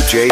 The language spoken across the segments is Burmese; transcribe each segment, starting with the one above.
DJ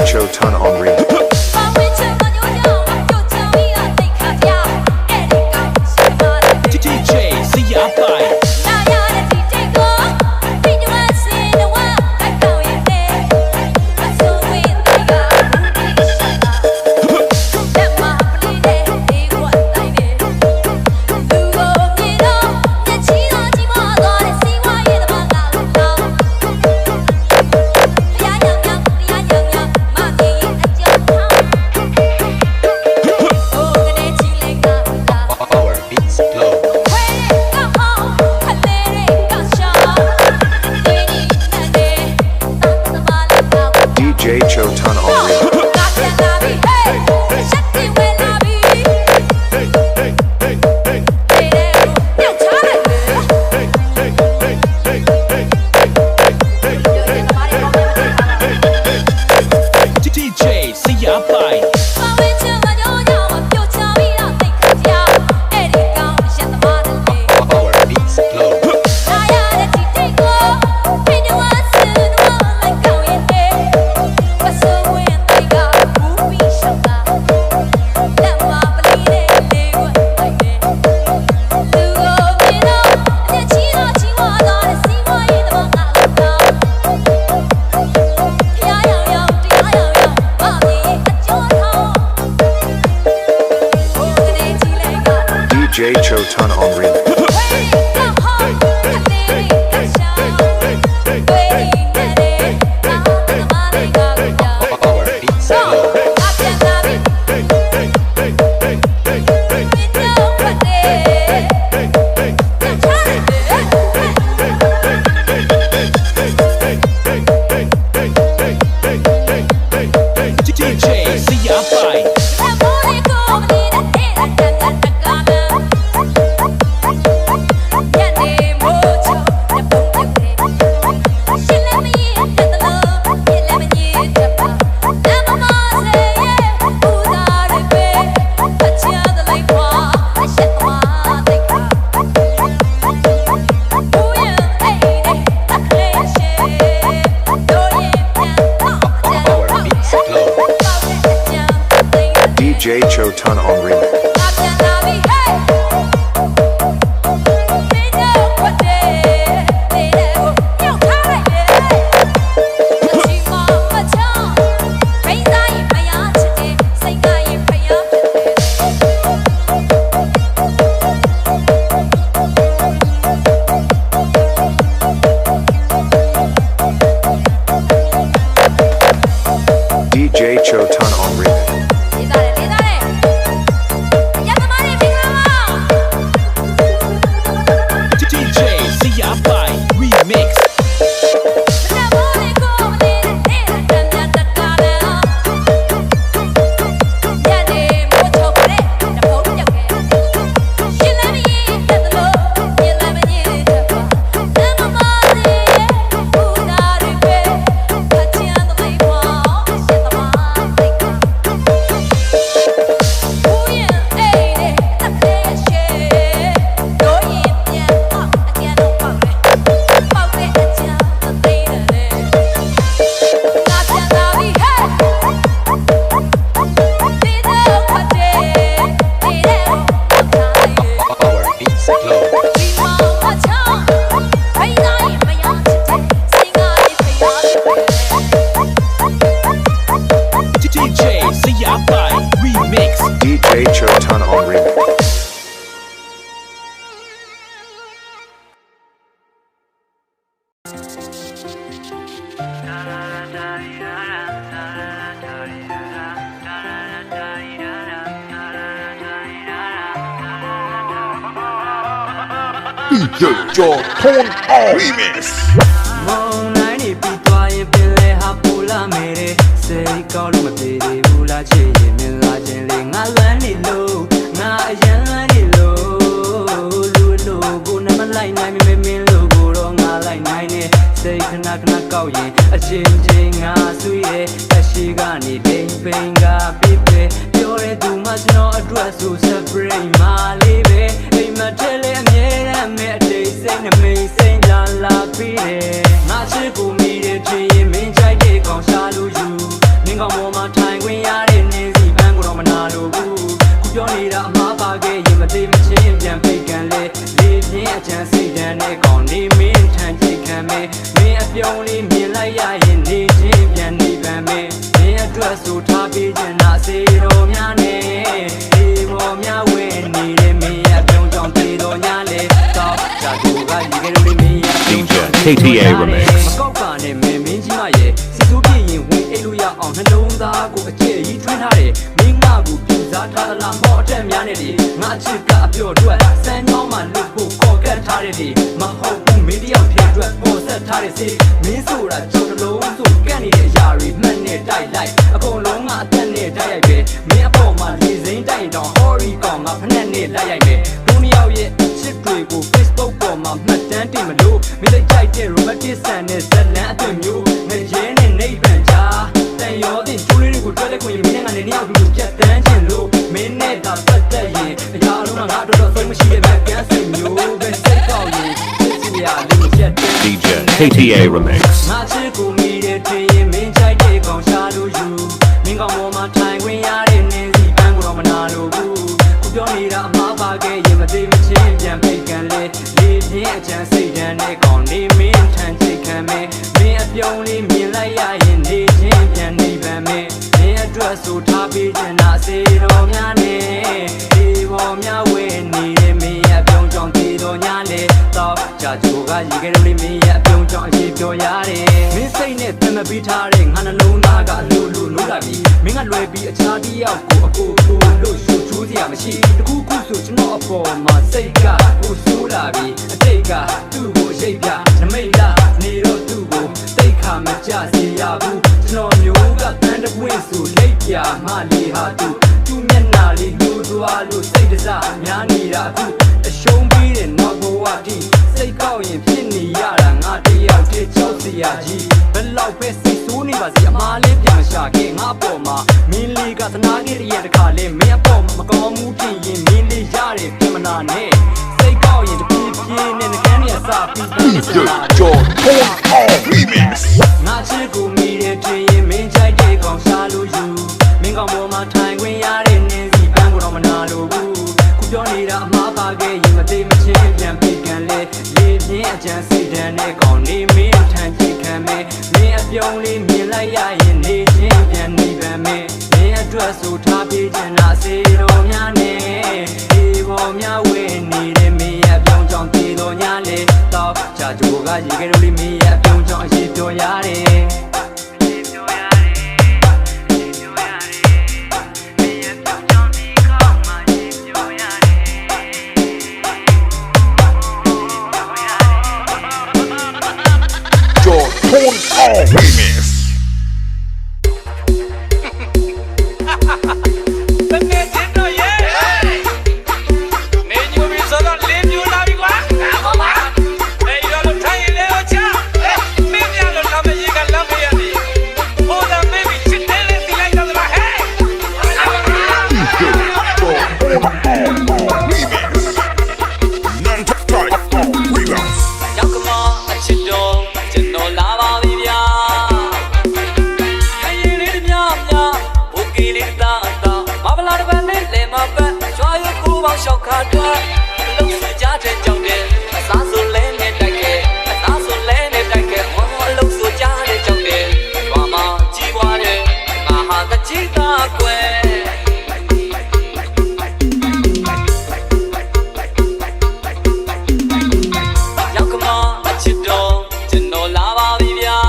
Chotan on remix. DJ John Tone Remix မောင်နိုင်နေပြီးသွားရင်ပင်လဲဟာပူလာမေတဲ့စိတ်ကောင်းလို့မပြေသေးဘူးလားချစ်ရင်မင်းလာခြင်းလေးငါလွမ်းနေလို့ငါအရင်လွမ်းနေလို့လူလို့ကိုနမလိုက်နိုင်မင်းလို့ကိုတော့ငါလိုက်နိုင်နေစိတ်ခဏခဏကောက်ရင်အချင်းချင်းငါဆွေးရဲ့အရှိကနေပိန်ပိန်ကပြစ်ပဲပြောတဲ့သူမှကျွန်တော်အတွက်ဆို separate မလေးပဲအိမ်မထဲလေအမြဲတမ်းမဲ့အတိတ်စိတ်နှမိတ်စိတ်လာပြီးတယ်ငါချစ်ကိုမိတဲ့ချင်ရင်မင်းကြိုက်တဲ့ကောင်ရှာလို့ယူမင်းကောင်ပေါ်မှာထိုင်ခွင့်ရတဲ့နေစီပန်းကိုတော့မနာလို့ဘူးခုပြောနေတာအမှားပါခဲ့ရင်မသေးမချင်းပြန်ဖိတ်ကန်လေလေးပြင်းအချမ်းစိတ်ဓာတ်နဲ့ကောင်နေမင်းထန်ချိတ်ခံမယ်မင်းအပြုံးလေးမြင်လိုက်ရရင်နေချင်းပြန်နေပန်းမယ်မင်းအတွက်ဆိုထားပေးခြင်းနာစေတော်များနဲ့ဒီပေါ်များဝင်နေတဲ့မင်းအပြုံးကြောင့်ပြေတော်ညာလေတော့ဂျာဒူကရေကလေးမင်းရဲ့ DJ KTA Remix မကောက်ပါနဲ့မင်းကြီးမရဲ့စီစိုးပြရင်ဝင်အိတ်လို့ရအောင်နှလုံးသားကိုအကျယ်ကြီးထွင်းထားတယ်မင်းငါကိုပြူစားထားသလားမော့အတက်များနဲ့ဒီငါချစ်ကအပြော့အတွက်စမ်းကြောင်းမှလွတ်ဖို့ခေါ်ကတ်ထားတယ်ဒီမဟုတ်ဘူးမင်းတယောက်ဖြစ်အတွက်ပေါ်ဆက်ထားတဲ့စိမင်းဆိုတာကြောက်တလုံးဆိုကန့်နေတဲ့အရာတွေမှတ်နဲ့တိုက်လိုက်အကုန်လုံးကအသက်နဲ့တိုက်ရိုက်ပဲမင်းအပေါ်မှာလေစိမ့်တိုက်တော့ Hori ကောင်မှာဖက်နဲ့လိုက်ရိုက်ပဲဘုံယောက်ရဲ့ချစ်တွေကို Facebook ပေါ်မှာမှတ်တမ်းတင်မလို့မင်းကြိုက်တဲ့ romantic ဆန်နဲ့ဇက်လန်အသွင်မျိုးငရဲနဲ့နေပန်ချာတန်ရောတဲ့ကျိုးလေးတွေကိုတွဲလက်ခွင့်မင်းနဲ့ငါနဲ့နှစ်ယောက်လူပြတ်တန်းချင်လို့မင်းနဲ့သာပတ်သက်ရင်အရာလုံးကငါတော့ဆုံးမရှိတဲ့မဲ့ကန်စိတ်မျိုးပဲစိတ်ကောက်ရင်ချစ်စရာလေးပြတ်တန်း DJ KTA Remix ငါချစ်ကိုမိတဲ့ထင်ရင်မင်းကြိုက်တဲ့ကောင်ရှာလို့ယူမင်းကောင်ပေါ်မှာထိုင်ခွင့်ရတဲ့နင်းစီပန်းကိုတော့မနာလို့ဘူးခုပြောနေတာအမှားပါခဲ့ရင်မသေးမချင်းပြန်ဖိတ်ကန်လေလေးပြင်းအချမ်းစိတ်ဓာတ်နဲ့ကောင်နေမင်းထန်ချိတ်ခံမယ်မင်းအပြုံးလေးမြင်လိုက်ရရင်နေချင်းပြန်နေပန်းမယ်မင်းအတွက်ဆိုထားပေးခြင်းနာစေတော်များနဲ့ဒီပေါ်များဝဲနေတဲ့မင်းအပြုံးကြောင့်ဒီတော်ညာလေတော့ဂျာဂျိုကရေကလေးမင်းရဲ့အပြုံးကြောင့်အရေးပြောရတယ်မင်းစိတ်နဲ့ပြန်မပြီးထားတဲ့ငါနှလုံးသားကလူနိုးလာပြီမင်းကလွယ်ပြီးအခြားတစ်ယောက်ကိုအကိုလို့ရှူချိုးစရာမရှိတခုခုဆိုကျွန်တော်အပေါ်မှာစိတ်ကကိုဆိုးလာပြီအတိတ်ကသူ့ကိုရှိတ်ပြနမိတ်လာနေတော့သူ့ကိုတိတ်ခါမကြစေရဘူးကျွန်တော်မျိုးကတန်းတပွင့်ဆိုလိတ်ပြမှလေဟာသူမျက်နှာလေးလူသွားလို့စိတ်တစားများနေတာအခုအရှုံးပြီးတဲ့နောက်ဘဝတိစိတ်ကောက်ရင်ဖြစ်နေရတာငါတယောက်တည်းကြောက်စရာကြီးဘယ်လောက်ပဲစိတ်ဆိုးနေပါစေအမားလေးပြန်ရှာခဲ့ငါအပေါ်မှာမင်းလေးကသနာခဲ့တဲ့တခါလဲမင်းအပေါ်မကောင်းမှုဖြစ်ရင်မင်းလေးရတယ်ပြင်မနာနဲ့စိတ်ကောက်ရင်တပြေးပြေးနဲ့ကန်းရစားပြီး DJ John Tone Remix ငါချစ်ကိုမိတဲ့ထင်ရင်မင်းကြိုက်တဲ့ကောင်ရှာလို့ယူမင်းကောင်ပေါ်မှာထိုင်ခွင့်ရတဲ့နင်းစီပန်းကိုတော့မနာလို့ဘူးခုပြောနေတာအမှားပါခဲ့ရင်မသေးမချင်းပြန်ဖိတ်ကန်လေလေးပြင်းအချမ်းစိတ်ဓာတ်နဲ့ကောင်နေမင်းထန်ချိတ်ခံမယ်မင်းအပြုံးလေးမြင်လိုက်ရရင်နေချင်းပြန်နေပန်းမယ်မင်းအတွက်ဆိုထားပေးခြင်းနာစေတော်များနဲ့ဒီပေါ်များဝဲနေတဲ့မင်းအပြုံးကြောင့်တည်တော်ညာလေတော့ဂျာဂျိုကရေကလေးမင်းအပြုံးကြောင့်အရေးပြောရတယ်Tone Remix ရှောက်ခါတော့လုံစကြတဲ့ကြောင့်တဲ့အစားဆိုလဲနဲ့တိုက်ခဲ့အစားဆိုလဲနဲ့တိုက်ခဲ့ဟောလုံစကြတဲ့ကြောင့်တဲ့ဘာမှကြီးွားတဲ့ငါဟာတချီသားကွယ်ရောက်ကမအချစ်တော်ကျွန်တော်လာပါပြီဗျာ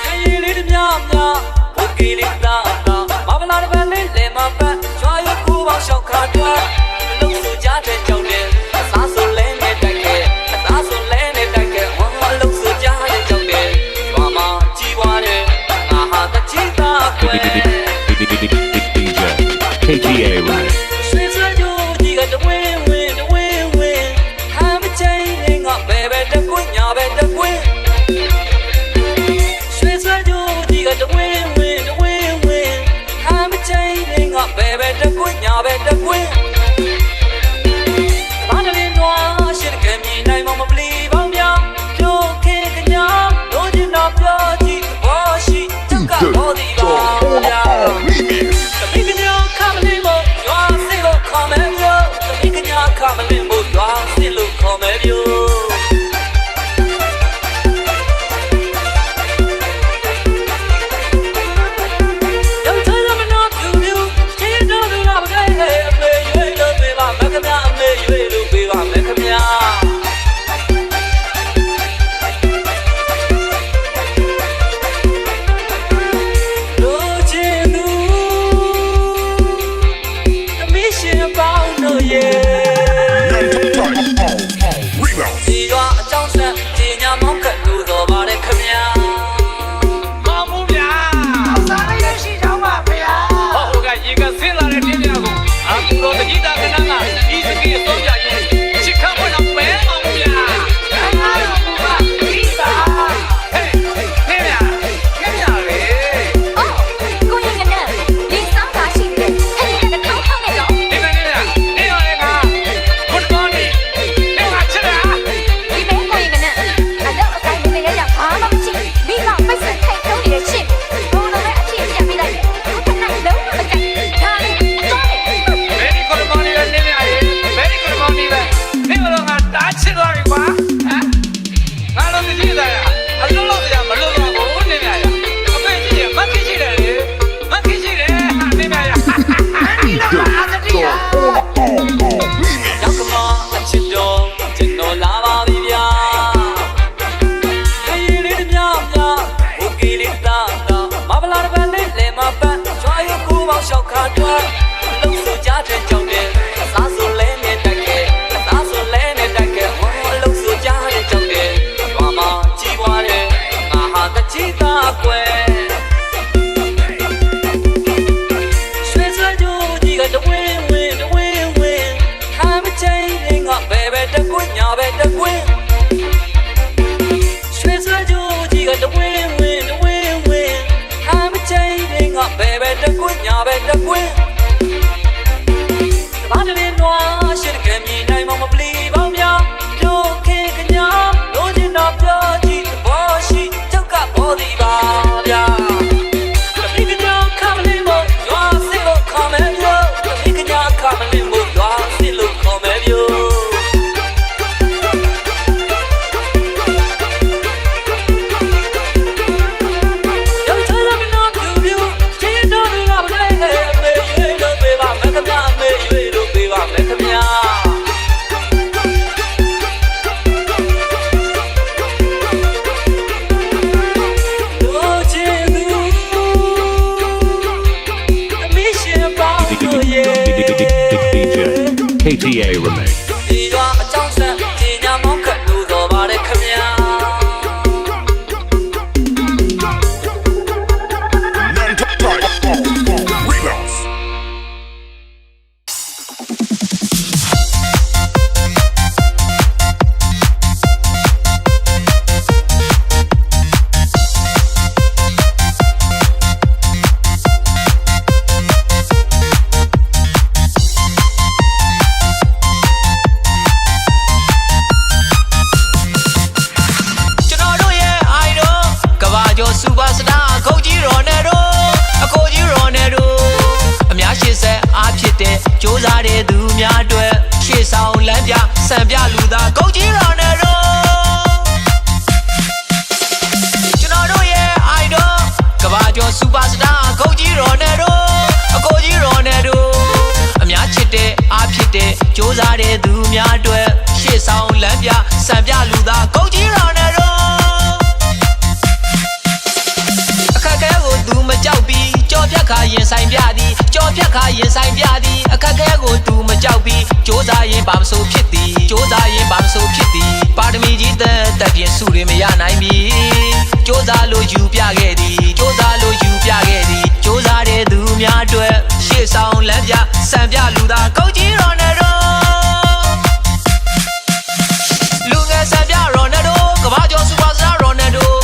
ခရီးလေးတများများဘုတ်ကလေးသားမဗလာတပန်းလေးလဲမပတ်ကျွားရကူပေါင်းရှောက်ခါတော့လုံစကြတဲ့ကြောင့်တဲ့အစားဆို KTA Remix. ဒီရွာအကြောင်းဆက်ဒီညမောင်းခတ်လို့တော့ပါတယ်ခင်ဗျာ Remix. စူပါစတာအကိုကြီးရော်နယ်တို့အကိုကြီးရော်နယ်တို့အများရှေ့ဆက်အားဖြစ်တဲ့စူးစားတဲ့သူများအတွက်ရှေ့ဆောင်လမ်းပြစံပြလူသားအကိုကြီးရော်နယ်တို့ကျွန်တော်တို့ရဲ့ idol ကဘာကျော်စူပါစတာအကိုကြီးရော်နယ်တို့အကိုကြီးရော်နယ်တို့အများချစ်တဲ့အားဖြစ်တဲ့စူးစားတဲ့သူများအတွက်ရှေ့ဆောင်လမ်းပြစံပြလူသားအကိုကြီးရော်နယ်တို့သူမကြောက်ပြီးကြော်ဖြတ်ခါရင်ဆိုင်ပြသည်ကြော်ဖြတ်ခါရင်ဆိုင်ပြသည်အခက်ခဲကိုသူမကြောက်ပြီးကြိုးစားရင်ဘာမဆိုဖြစ်သည်ကြိုးစားရင်ဘာမဆိုဖြစ်သည်ပါရမီကြီးတက်ပြင်းစုတွေမရနိုင်ပြီကြိုးစားလို့ယူပြခဲ့သည်ကြိုးစားလို့ယူပြခဲ့သည်ကြိုးစားတဲ့သူများအတွက်ရှေ့ဆောင်လမ်းပြစံပြလူသားကောက်ကြီးရော်နယ်တို့လူငယ်စံပြရော်နယ်တို့ကဘာကျော်စူပါစတာရော်နယ်တို့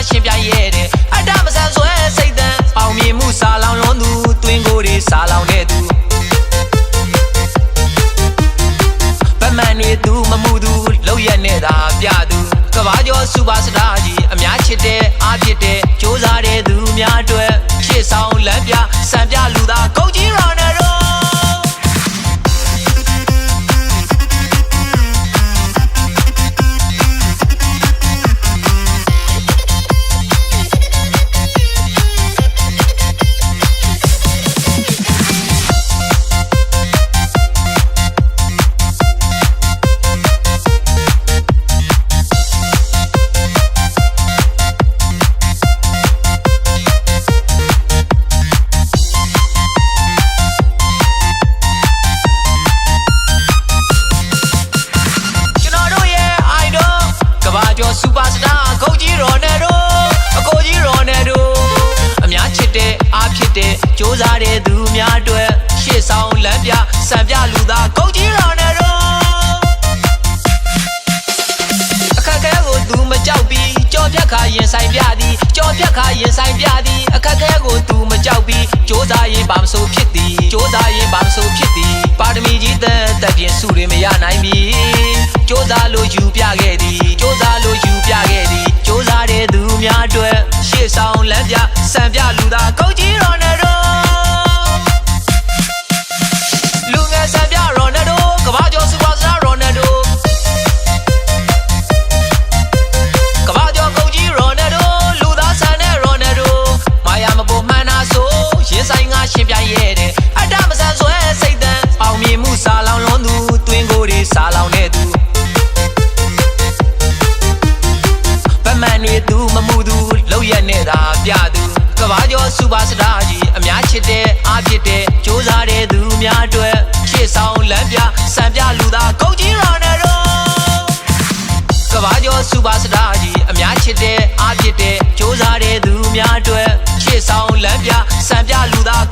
ရှင်ပြရဲ့တဲ့အတ္တမဆန်ဆွဲစိတ်တန်အောင်မြင်မှုစာလောင်လွန်သူတွင်ကိုယ်တွေစာလောင်တဲ့သူဗမန်နေသူမမှုသူလောက်ရနဲ့သာပြသူကဘာကျော်စူပါစတာကြီးအများချစ်တဲ့အားဖြစ်တဲ့စူးစားတဲ့သူများအတွက်ရှေ့ဆောင်လမ်းပြစံပြလူသားကောက်ကြီးရော်နယ်တို့စူပါစတာအကိုကြီးရော်နယ်တို့အကိုကြီးရော်နယ်တို့အများချစ်တဲ့အားဖြစ်တဲ့စူးစားတဲ့သူများအတွက်ရှေ့ဆောင်လမ်းပြစံပြလူသားအကိုကြီးရော်နယ်တို့အခက်ခဲကိုသူမကြောက်ပြီးကြော်ဖြတ်ခါရင်ဆိုင်ပြသည်ကြော်ဖြတ်ခါရင်ဆိုင်ပြသည်အခက်ခဲကိုသူမကြောက်ပြီးစူးစားရင်ဘာမဆိုဖြစ်သည်စူးစားရင်ဘာမဆိုဖြစ်သည်ပါရမီကြီးတက်ပြင်းစုတွေမရနိုင်ပြီစူးစားလို့ယူပြခဲ့သည်စူးစားလို့ယူပြခဲ့သည်စူးစားတဲ့သူများအတွက်ရှေ့ဆောင်လမ်းပြစံပြလူသားကောက်ကြီးရော်နယ်တို့လူငယ်စံပြရော်နယ်တို့ကဘာကျော်စူပါစတာရော်နယ်တို့ကဘာကျော်ကောက်ကြီးရော်နယ်တို့လူသားဆန်တဲ့ရော်နယ်တို့မာယာမပေါ်မှန်းနာဆိုရင်ဆိုင်ငါရှင်ပြရဲ့တဲ့အတ္တမဆန်ဆွဲစိတ်တန်အောင်မြင်မှုစာလောင်လွန်သူတွင်ကိုယ်တွေစာလောင်တဲ့သူမန်နေသူမမှုသူလောက်ရနဲ့သာပြသူကဘာကျော်စူပါစတာကြီးအများချစ်တဲ့အားဖြစ်တဲ့စူးစားတဲ့သူများအတွက်ရှေ့ဆောင်လမ်းပြစံပြလူသားကောက်ကြီးရော်နယ်တို့ကဘာကျော်စူပါစတာကြီးအများချစ်တဲ့အားဖြစ်တဲ့စူးစားတဲ့သူများအတွက်ရှေ့ဆောင်လမ်းပြစံပြလူသား